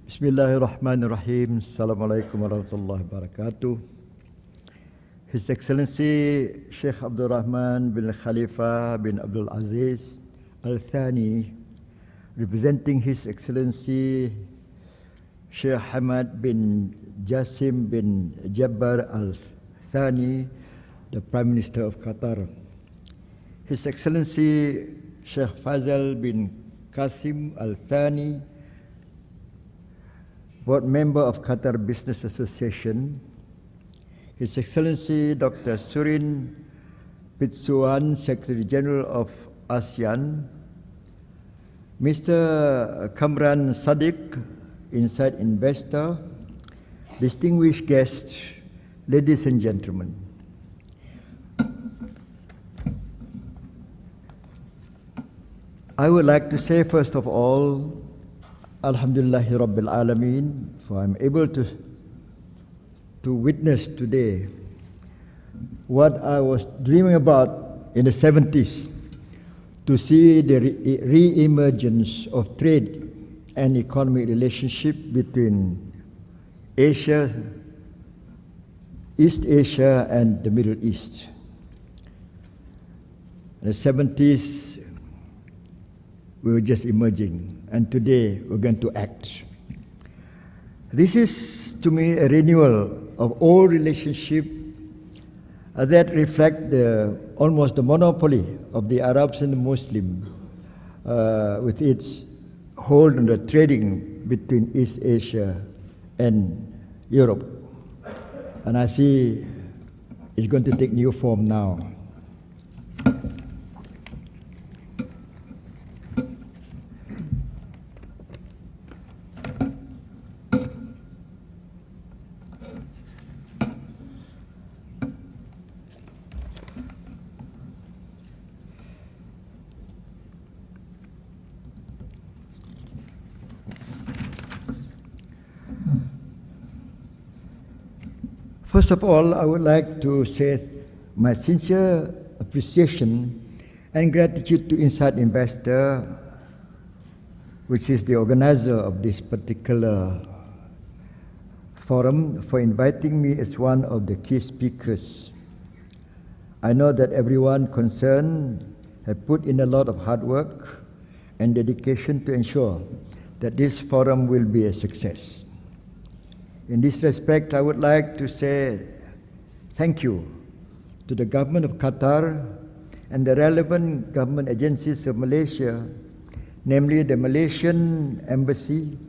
Bismillahirrahmanirrahim. Assalamualaikum warahmatullahi wabarakatuh. His Excellency Sheikh Abdul Rahman bin Khalifa bin Abdul Aziz Al Thani, representing His Excellency Sheikh Hamad bin Jassim bin Jabbar Al Thani, the Prime Minister of Qatar. His Excellency Sheikh Fazal bin Qasim Al Thani, Board Member of Qatar Business Association, His Excellency Dr. Surin Pitsuwan, Secretary General of ASEAN, Mr. Kamran Sadiq, Inside Investor, distinguished guests, ladies and gentlemen. I would like to say first of all, Alhamdulillahi Rabbil Alameen, for I'm able to witness today what I was dreaming about in the 70s, to see the re-emergence of trade and economic relationship between Asia, East Asia and the Middle East. In the 70s, we were just emerging, and today we're going to act. This is, to me, a renewal of old relationship that reflect almost the monopoly of the Arabs and the Muslims with its hold on the trading between East Asia and Europe. And I see it's going to take new form now. First of all, I would like to say my sincere appreciation and gratitude to Inside Investor, which is the organizer of this particular forum, for inviting me as one of the key speakers. I know that everyone concerned have put in a lot of hard work and dedication to ensure that this forum will be a success. In this respect, I would like to say thank you to the government of Qatar and the relevant government agencies of Malaysia, namely the Malaysian Embassy,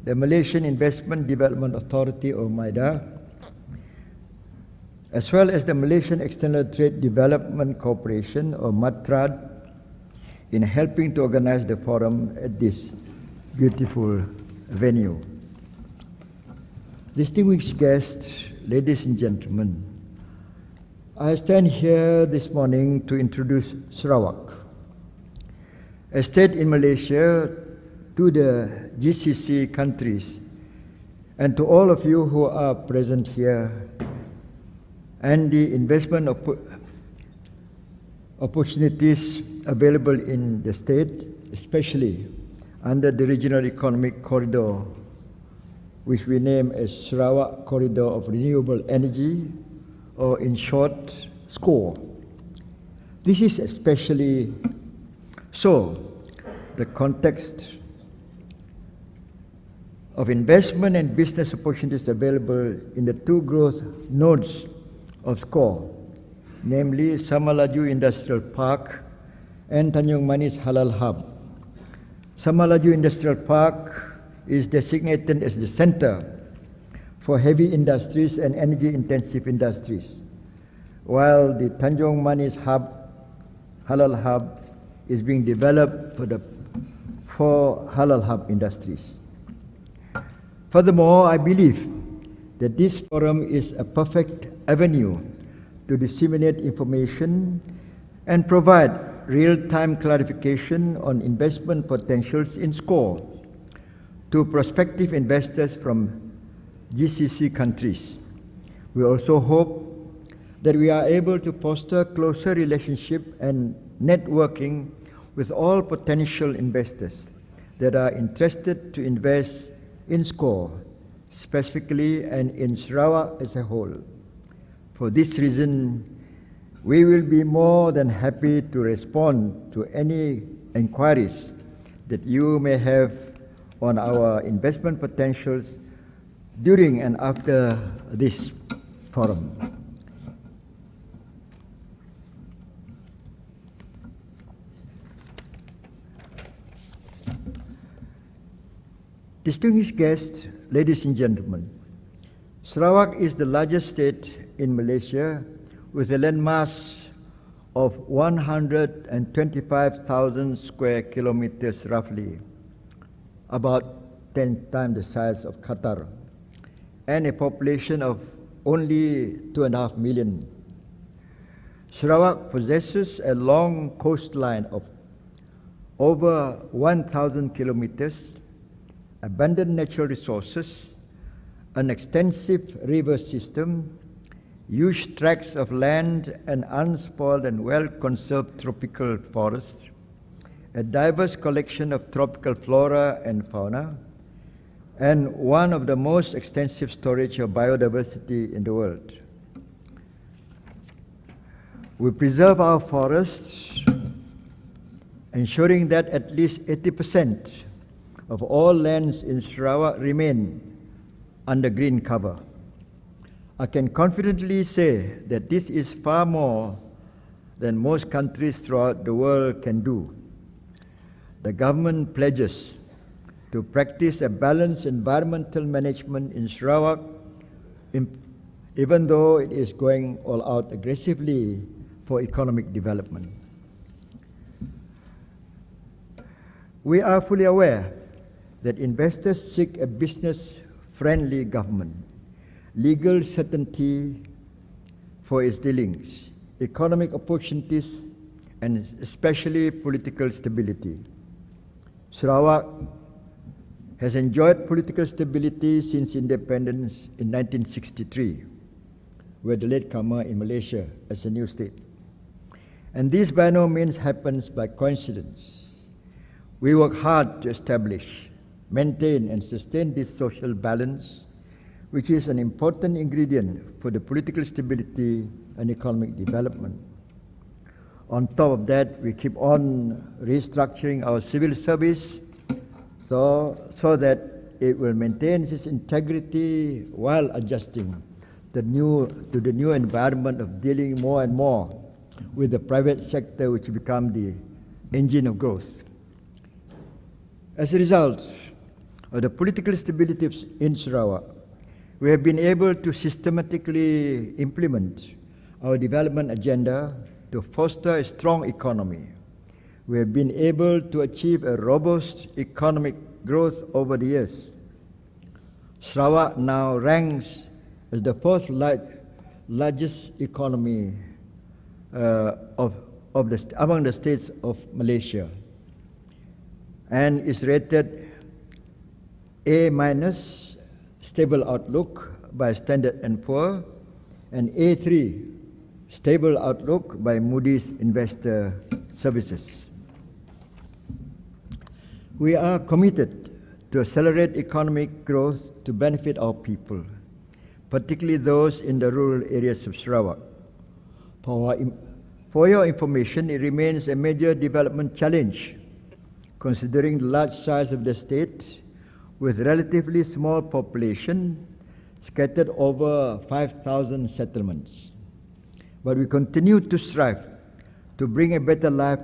the Malaysian Investment Development Authority or MIDA, as well as the Malaysian External Trade Development Corporation or MATRAD, in helping to organize the forum at this beautiful venue. Distinguished guests, ladies and gentlemen, I stand here this morning to introduce Sarawak, a state in Malaysia, to the GCC countries, and to all of you who are present here, and the investment opportunities available in the state, especially under the Regional Economic Corridor, which we name as Sarawak Corridor of Renewable Energy, or in short, SCORE. This is especially so the context of investment and business opportunities available in the two growth nodes of SCORE, namely Samalaju Industrial Park and Tanjung Manis Halal Hub. Samalaju Industrial Park is designated as the center for heavy industries and energy-intensive industries, while the Tanjung Manis Halal Hub is being developed for Halal Hub industries. Furthermore, I believe that this forum is a perfect avenue to disseminate information and provide real-time clarification on investment potentials in SCORE to prospective investors from GCC countries. We also hope that we are able to foster closer relationship and networking with all potential investors that are interested to invest in SCORE specifically and in Sarawak as a whole. For this reason, we will be more than happy to respond to any inquiries that you may have on our investment potentials during and after this forum. Distinguished guests, ladies and gentlemen, Sarawak is the largest state in Malaysia with a landmass of 125,000 square kilometers roughly, about 10 times the size of Qatar, and a population of only 2.5 million. Sarawak possesses a long coastline of over 1,000 kilometers, abundant natural resources, an extensive river system, huge tracts of land and unspoiled and well-conserved tropical forests, a diverse collection of tropical flora and fauna, and one of the most extensive storage of biodiversity in the world. We preserve our forests, ensuring that at least 80% of all lands in Sarawak remain under green cover. I can confidently say that this is far more than most countries throughout the world can do. The government pledges to practice a balanced environmental management in Sarawak, even though it is going all out aggressively for economic development. We are fully aware that investors seek a business-friendly government, legal certainty for its dealings, economic opportunities, and especially political stability. Sarawak has enjoyed political stability since independence in 1963. We're the latecomer in Malaysia as a new state. And this by no means happens by coincidence. We work hard to establish, maintain and sustain this social balance, which is an important ingredient for the political stability and economic development. On top of that, we keep on restructuring our civil service so that it will maintain its integrity while adjusting to the new environment of dealing more and more with the private sector, which become the engine of growth. As a result of the political stability in Sarawak, we have been able to systematically implement our development agenda to foster a strong economy. We have been able to achieve a robust economic growth over the years. Sarawak now ranks as the fourth largest economy among the states of Malaysia, and is rated A- stable outlook by Standard & Poor and A3 stable outlook by Moody's Investor Services. We are committed to accelerate economic growth to benefit our people, particularly those in the rural areas of Sarawak. For your information, it remains a major development challenge considering the large size of the state with relatively small population scattered over 5,000 settlements. But we continue to strive to bring a better life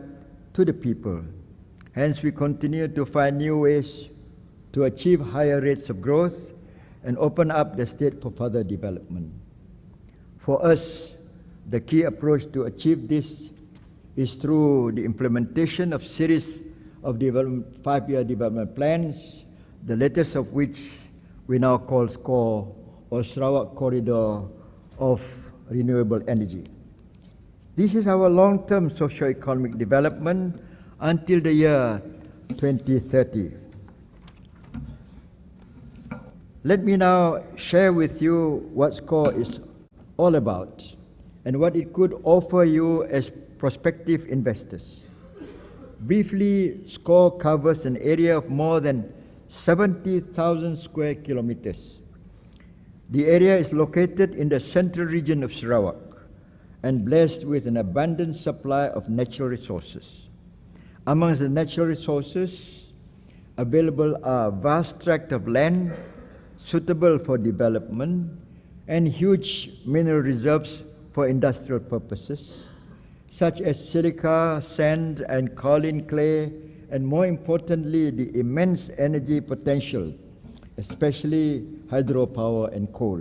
to the people. Hence, we continue to find new ways to achieve higher rates of growth and open up the state for further development. For us, the key approach to achieve this is through the implementation of series of five-year development plans, the latest of which we now call SCORE, or Sarawak Corridor of Renewable Energy. This is our long-term socio-economic development until the year 2030. Let me now share with you what SCORE is all about and what it could offer you as prospective investors. Briefly, SCORE covers an area of more than 70,000 square kilometers. The area is located in the central region of Sarawak and blessed with an abundant supply of natural resources. Among the natural resources available are vast tracts of land suitable for development and huge mineral reserves for industrial purposes, such as silica, sand, and kaolin clay, and more importantly, the immense energy potential, especially hydropower and coal.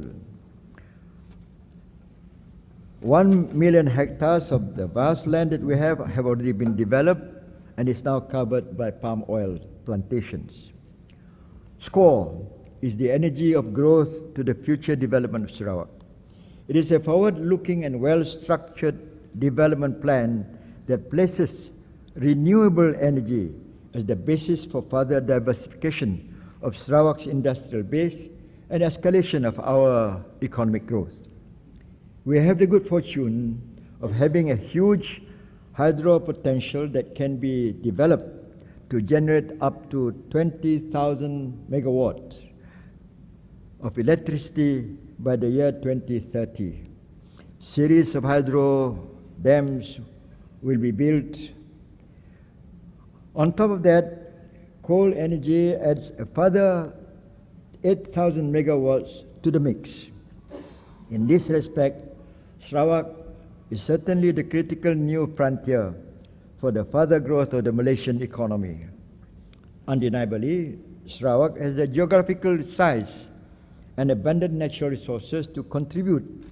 1 million hectares of the vast land that we have already been developed and is now covered by palm oil plantations. SCORE is the energy of growth to the future development of Sarawak. It is a forward-looking and well-structured development plan that places renewable energy as the basis for further diversification of Sarawak's industrial base and escalation of our economic growth. We have the good fortune of having a huge hydro potential that can be developed to generate up to 20,000 megawatts of electricity by the year 2030. Series of hydro dams will be built. On top of that, coal energy adds a further 8,000 megawatts to the mix. In this respect, Sarawak is certainly the critical new frontier for the further growth of the Malaysian economy. Undeniably, Sarawak has the geographical size and abundant natural resources to contribute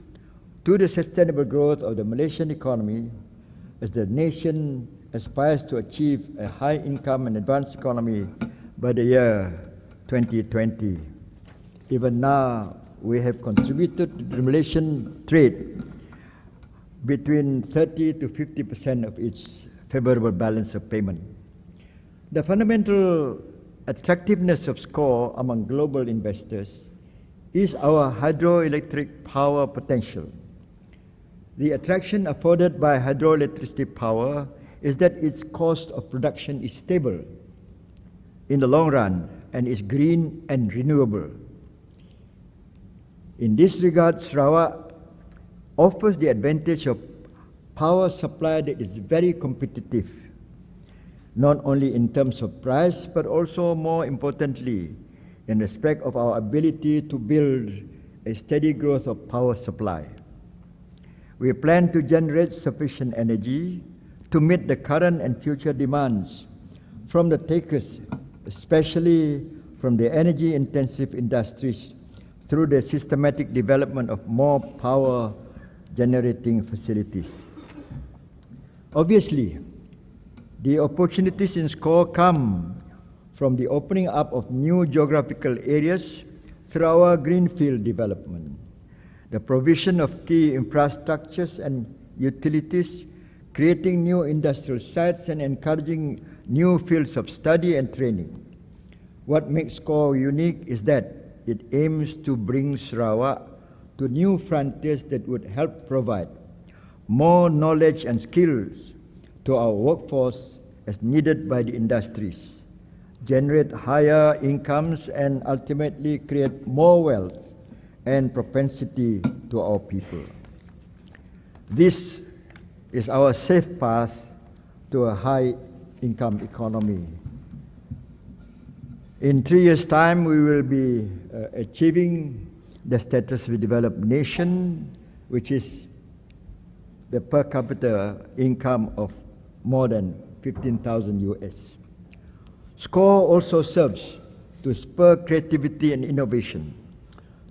to the sustainable growth of the Malaysian economy as the nation aspires to achieve a high income and advanced economy by the year 2020. Even now, we have contributed to the Malaysian trade between 30 to 50% of its favorable balance of payment. The fundamental attractiveness of SCORE among global investors is our hydroelectric power potential. The attraction afforded by hydroelectricity power is that its cost of production is stable in the long run and is green and renewable. In this regard, Sarawak offers the advantage of power supply that is very competitive, not only in terms of price, but also more importantly, in respect of our ability to build a steady growth of power supply. We plan to generate sufficient energy to meet the current and future demands from the takers, especially from the energy-intensive industries, through the systematic development of more power-generating facilities. Obviously, the opportunities in SCORE come from the opening up of new geographical areas through our greenfield development, the provision of key infrastructures and utilities, creating new industrial sites and encouraging new fields of study and training. What makes SCORE unique is that it aims to bring Sarawak to new frontiers that would help provide more knowledge and skills to our workforce as needed by the industries, generate higher incomes, and ultimately create more wealth and propensity to our people. This is our safe path to a high-income economy. In 3 years' time, we will be achieving the status of a developed nation, which is the per capita income of more than 15,000 US. SCORE also serves to spur creativity and innovation,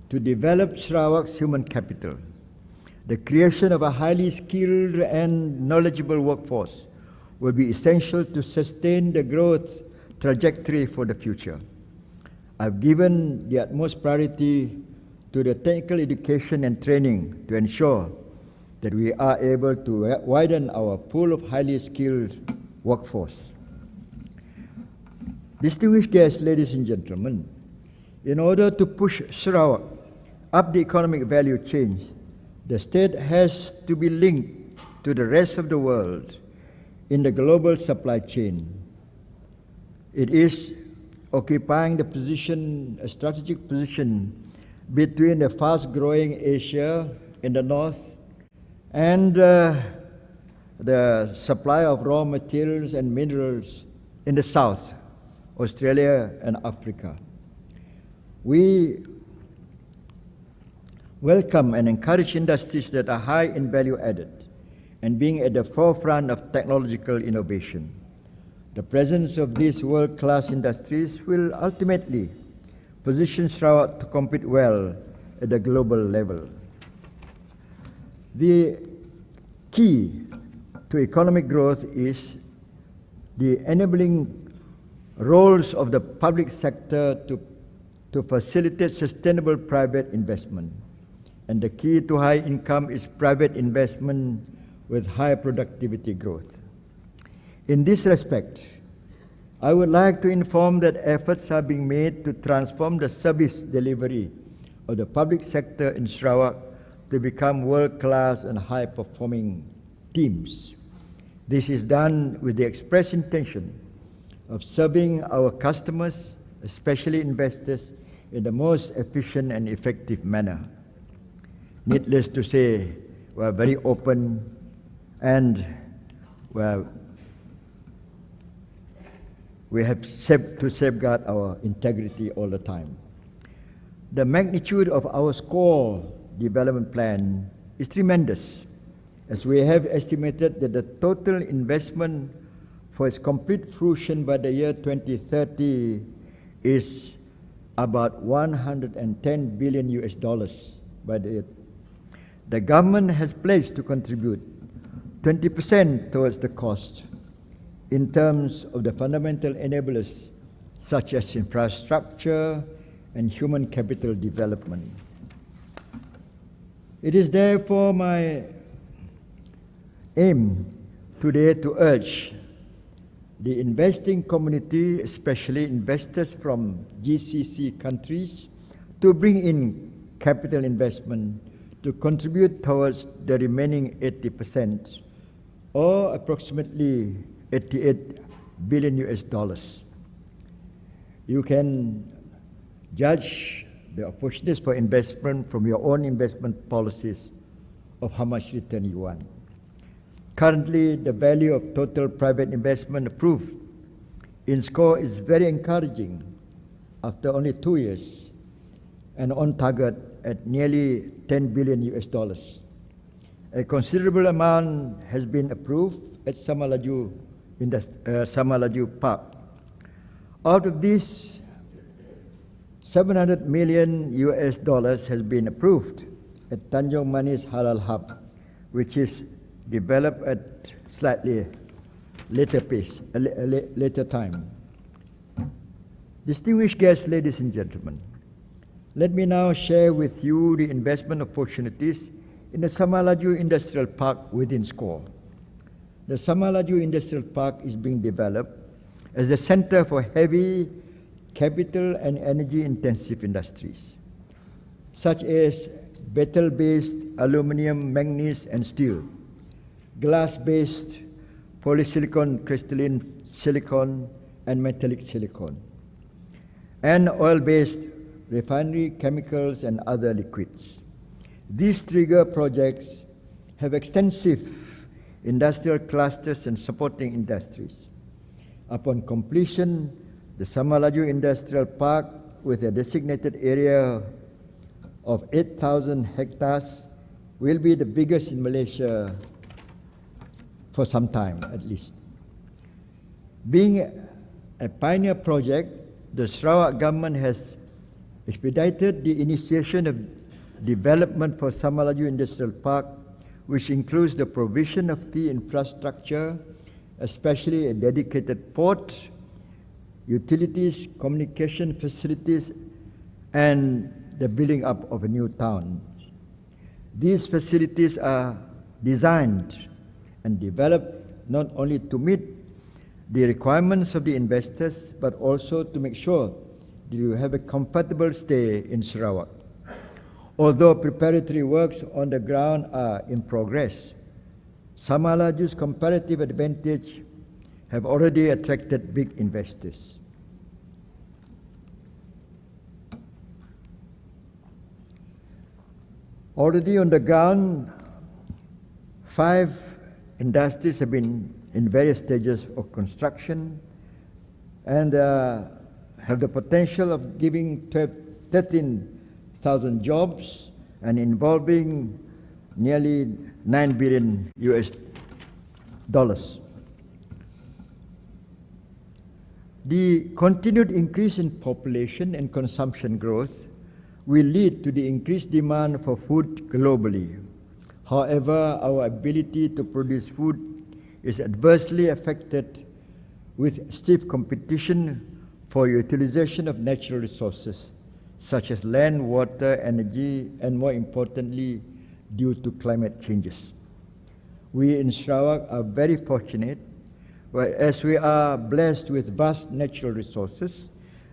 to develop Sarawak's human capital. The creation of a highly skilled and knowledgeable workforce will be essential to sustain the growth trajectory for the future. I've given the utmost priority to the technical education and training to ensure that we are able to widen our pool of highly skilled workforce. Distinguished guests, ladies and gentlemen, in order to push Sarawak up the economic value chain, the state has to be linked to the rest of the world in the global supply chain. It is occupying the position, a strategic position between the fast-growing Asia in the north and the supply of raw materials and minerals in the south, Australia and Africa. We welcome and encourage industries that are high in value added and being at the forefront of technological innovation. The presence of these world-class industries will ultimately position Sarawak to compete well at the global level. The key to economic growth is the enabling roles of the public sector to facilitate sustainable private investment. And the key to high income is private investment with high productivity growth. In this respect, I would like to inform that efforts are being made to transform the service delivery of the public sector in Sarawak to become world-class and high-performing teams. This is done with the express intention of serving our customers, especially investors, in the most efficient and effective manner. Needless to say, we are very open and we have to safeguard our integrity all the time. The magnitude of our SCORE development plan is tremendous, as we have estimated that the total investment for its complete fruition by the year 2030 is about $110 billion by the year. The government has pledged to contribute 20% towards the cost in terms of the fundamental enablers such as infrastructure and human capital development. It is therefore my aim today to urge the investing community, especially investors from GCC countries, to bring in capital investment to contribute towards the remaining 80%, or approximately $88 billion. You can judge the opportunities for investment from your own investment policies of how much return you want. Currently, the value of total private investment approved in SCORE is very encouraging after only 2 years and on target at nearly $10 billion. A considerable amount has been approved at Samalaju Park. Out of this, $700 million has been approved at Tanjung Manis Halal Hub, which is developed at slightly later pace, later time. Distinguished guests, ladies and gentlemen, let me now share with you the investment opportunities in the Samalaju Industrial Park within SCORE. The Samalaju Industrial Park is being developed as the center for heavy capital and energy-intensive industries, such as metal-based aluminum, manganese, and steel, glass-based polysilicon, crystalline silicon, and metallic silicon, and oil-based refinery chemicals and other liquids. These trigger projects have extensive industrial clusters and supporting industries. Upon completion, the Samalaju Industrial Park, with a designated area of 8,000 hectares, will be the biggest in Malaysia for some time at least. Being a pioneer project, the Sarawak government has expedited the initiation of development for Samalaju Industrial Park, which includes the provision of key infrastructure, especially a dedicated port, utilities, communication facilities, and the building up of a new town. These facilities are designed and developed not only to meet the requirements of the investors, but also to make sure that you have a comfortable stay in Sarawak. Although preparatory works on the ground are in progress, Samalaju's comparative advantage have already attracted big investors. Already on the ground, 5 industries have been in various stages of construction and have the potential of giving 13,000 jobs and involving nearly $9 billion US dollars. The continued increase in population and consumption growth will lead to the increased demand for food globally. However, our ability to produce food is adversely affected with stiff competition for utilization of natural resources such as land, water, energy, and more importantly, due to climate changes. We in Sarawak are very fortunate as we are blessed with vast natural resources,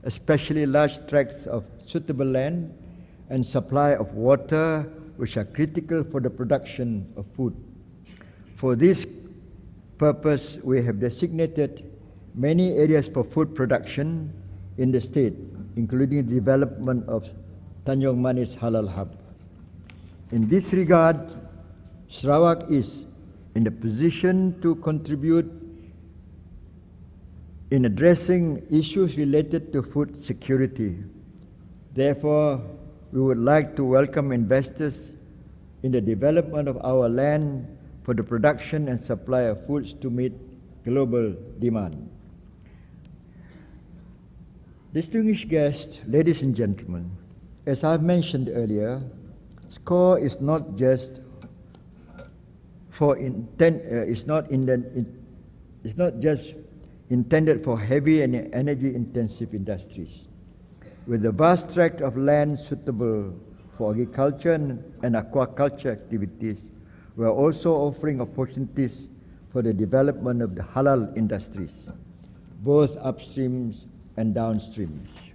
especially large tracts of suitable land and supply of water, which are critical for the production of food. For this purpose, we have designated many areas for food production in the state, including the development of Tanjung Manis Halal Hub. In this regard, Sarawak is in the position to contribute in addressing issues related to food security. Therefore, we would like to welcome investors in the development of our land for the production and supply of foods to meet global demand. Distinguished guests, ladies and gentlemen, as I've mentioned earlier, SCORE is not just intended for heavy and energy-intensive industries. With a vast tract of land suitable for agriculture and aquaculture activities, we are also offering opportunities for the development of the halal industries, both upstreams and downstreams.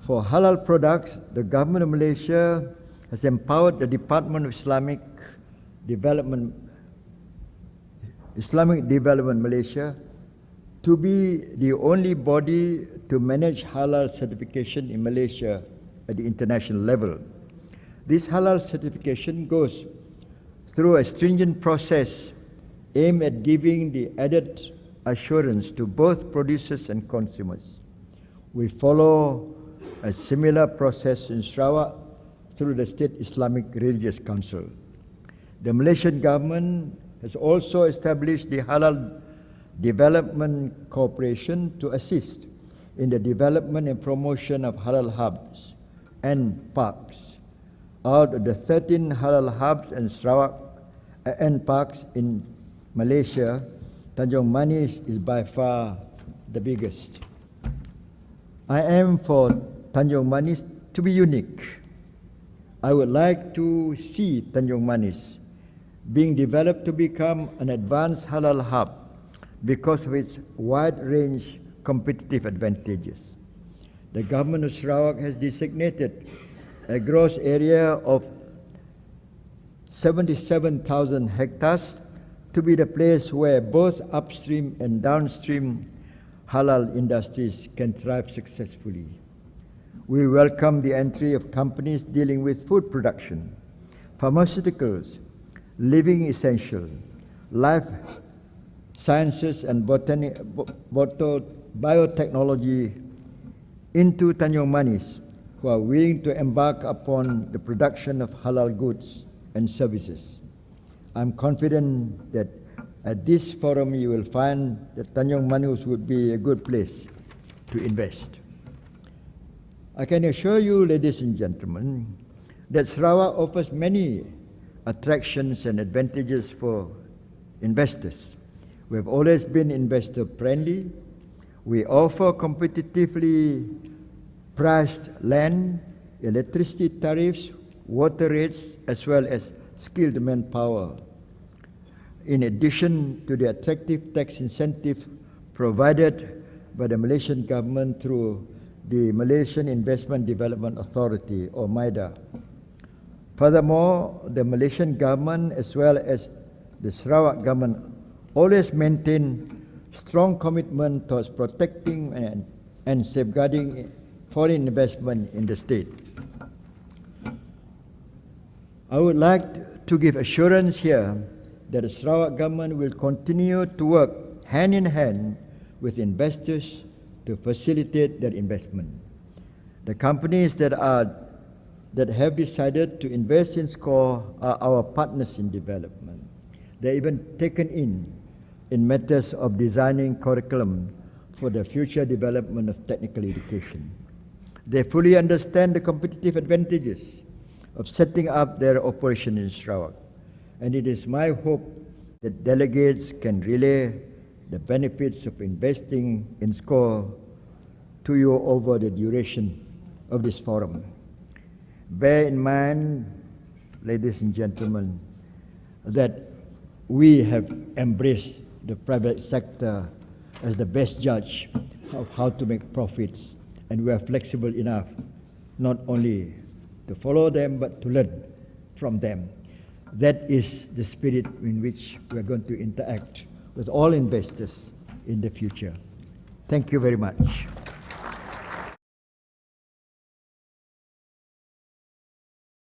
For halal products, the government of Malaysia has empowered the Department of Islamic Development Malaysia to be the only body to manage halal certification in Malaysia at the international level. This halal certification goes through a stringent process aimed at giving the added assurance to both producers and consumers. We follow a similar process in Sarawak through the State Islamic Religious Council. The Malaysian government has also established the Halal Development Corporation to assist in the development and promotion of halal hubs and parks. Out of the 13 halal hubs and Sarawak and parks in Malaysia, Tanjung Manis is by far the biggest. I am for Tanjung Manis to be unique. I would like to see Tanjung Manis being developed to become an advanced halal hub because of its wide-range competitive advantages. The government of Sarawak has designated a gross area of 77,000 hectares to be the place where both upstream and downstream halal industries can thrive successfully. We welcome the entry of companies dealing with food production, pharmaceuticals, living essential, life sciences and biotechnology into Tanjung Manis, who are willing to embark upon the production of halal goods and services. I'm confident that at this forum you will find that Tanjung Manis would be a good place to invest. I can assure you, ladies and gentlemen, that Sarawak offers many attractions and advantages for investors. We have always been investor-friendly. We offer competitively priced land, electricity tariffs, water rates, as well as skilled manpower. In addition to the attractive tax incentives provided by the Malaysian government through the Malaysian Investment Development Authority, or MIDA. Furthermore, the Malaysian government as well as the Sarawak government always maintain strong commitment towards protecting and safeguarding foreign investment in the state. I would like to give assurance here that the Sarawak government will continue to work hand in hand with investors to facilitate their investment. The companies that have decided to invest in SCORE are our partners in development. They're even taken in matters of designing curriculum for the future development of technical education. They fully understand the competitive advantages of setting up their operation in Sarawak, and it is my hope that delegates can relay the benefits of investing in SCORE to you over the duration of this forum. Bear in mind, ladies and gentlemen, that we have embraced the private sector as the best judge of how to make profits, and we are flexible enough not only to follow them but to learn from them. That is the spirit in which we are going to interact with all investors in the future. Thank you very much.